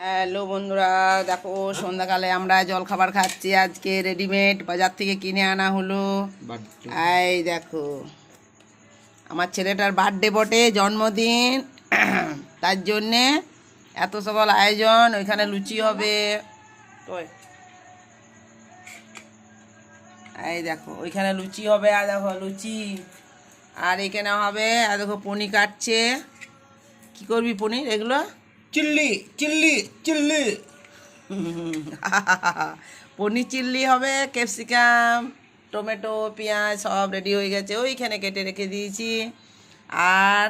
Hello বন্ধুরা, দেখো সন্ধ্যাকালে আমরা জলখাবার খাচ্ছি। আজকে রেডিমেড বাজার থেকে কিনে আনা হলো। এই দেখো, আমার ছেলেটার বার্থডে বটে, জন্মদিন। তার জন্যে এত সকল আয়োজন। ওইখানে লুচি হবে, এই দেখো ওইখানে লুচি হবে। আর দেখো লুচি, আর এখানে হবে। আর দেখো পনির কাটছে। কি করবি পনির? এগুলো চিল্লি চিল্লি চিল্লি পনির চিল্লি হবে। ক্যাপসিকাম, টমেটো, পেঁয়াজ সব রেডি হয়ে গেছে, ওইখানে কেটে রেখে দিয়েছি। আর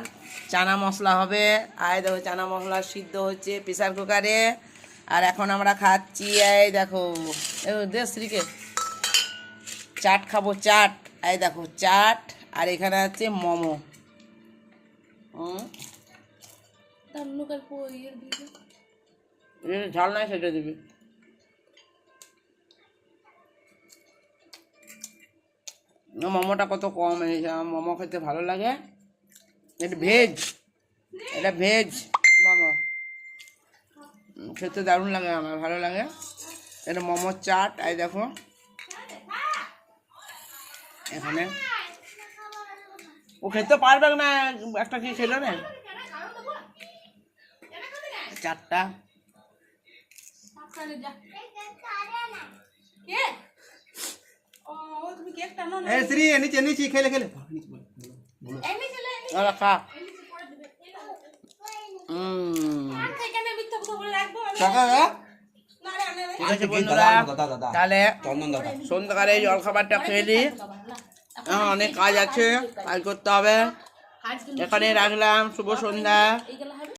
চানা মশলা হবে। আর দেখো চানা মশলা সিদ্ধ হচ্ছে প্রেসার কুকারে। আর এখন আমরা খাচ্ছি। এই দেখো শ্রীকে চাট খাবো, চাট। এই দেখো চাট। আর এখানে আছে মোমো। ঝাল নাই, সেটা দিবি। মোমোটা কত কম এনেছে, আমার মোমো খেতে ভালো লাগে। এটা ভেজ, এটা ভেজ মোমো, খেতে দারুণ লাগে, আমার ভালো লাগে। এটা মোমো চাট। এই দেখো এখানে ও খেতে পারবে না, একটা কি খেলো না, চারটা। শ্রী নিচে নিচে খেলে খেলে খা। ঠিক আছে বন্ধুরা, তাহলে সন্ধ্যাকালে জলখাবারটা খেয়ে নিই। অনেক কাজ আছে, কাজ করতে হবে। এখানে রাখলাম। শুভ সন্ধ্যা।